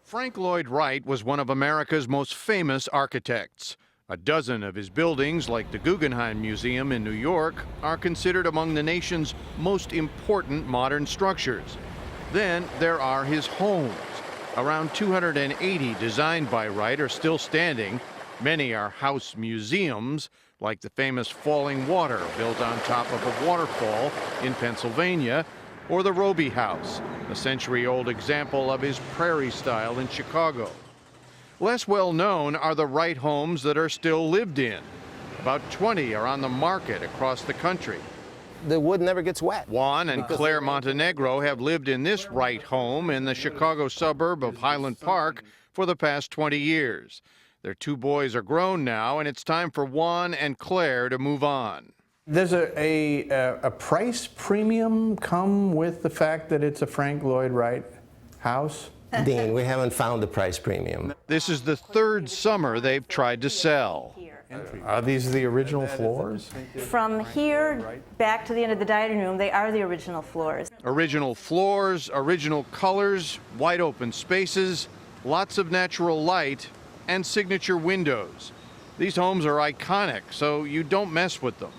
Frank Lloyd Wright was one of America's most famous architects. A dozen of his buildings, like the Guggenheim Museum in New York, are considered among the nation's most important modern structures. Then there are his homes. Around 280 designed by Wright are still standing. Many are house museums, like the famous Falling Water built on top of a waterfall in Pennsylvania, or the Roby House, a century-old example of his prairie style in Chicago. Less well known are the Wright homes that are still lived in. About 20 are on the market across the country. The wood never gets wet. Juan and Claire Montenegro have lived in this Wright home in the Chicago suburb of Highland Park for the past 20 years. Their two boys are grown now, and it's time for Juan and Claire to move on. There's a price premium come with the fact that it's a Frank Lloyd Wright house? Dean, we haven't found the price premium. This is the third summer they've tried to sell. Are these the original floors? From here back to the end of the dining room, they are the original floors. Original floors, original colors, wide open spaces, lots of natural light, and signature windows. These homes are iconic, so you don't mess with them.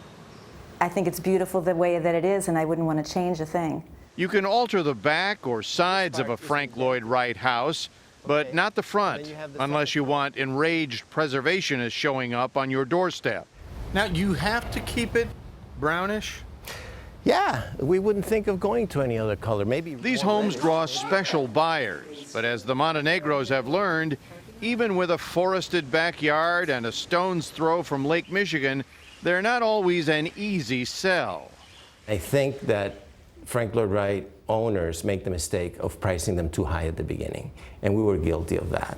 I think it's beautiful the way that it is, and I wouldn't want to change a thing. You can alter the back or sides of a Frank Lloyd Wright house, but not the front, unless you want enraged preservationists showing up on your doorstep. Now, you have to keep it brownish? Yeah, we wouldn't think of going to any other color. Maybe These homes draw special buyers, but as the Montenegros have learned, even with a forested backyard and a stone's throw from Lake Michigan, they're not always an easy sell. I think that Frank Lloyd Wright owners make the mistake of pricing them too high at the beginning, and we were guilty of that.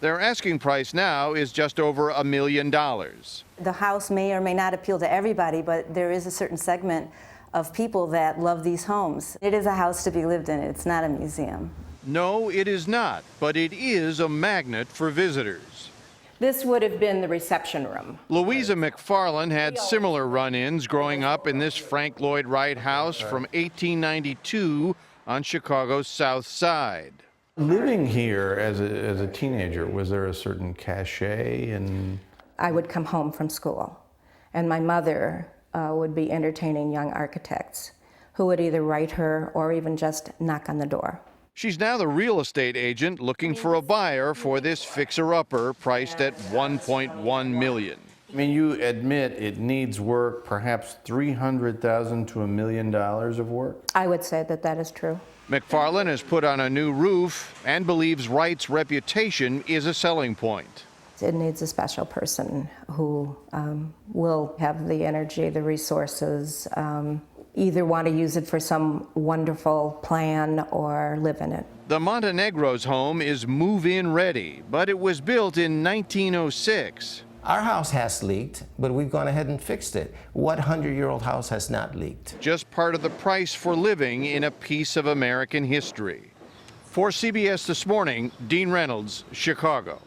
Their asking price now is just over $1 million. The house may or may not appeal to everybody, but there is a certain segment of people that love these homes. It is a house to be lived in. It's not a museum. No, it is not, but it is a magnet for visitors. This would have been the reception room. Louisa McFarland had similar run-ins growing up in this Frank Lloyd Wright house from 1892 on Chicago's South Side. Living here as a teenager, was there a certain cachet? And I would come home from school, and my mother would be entertaining young architects who would either write her or even just knock on the door. She's now the real estate agent looking for a buyer for this fixer-upper priced at $1.1 million. I mean, you admit it needs work, perhaps $300,000 to $1 million of work? I would say that that is true. McFarland has put on a new roof and believes Wright's reputation is a selling point. It needs a special person who will have the energy, the resources, either want to use it for some wonderful plan or live in it. The Montenegros' home is move-in ready, but it was built in 1906. Our house has leaked, but we've gone ahead and fixed it. What 100-year-old house has not leaked? Just part of the price for living in a piece of American history. For CBS This Morning, Dean Reynolds, Chicago.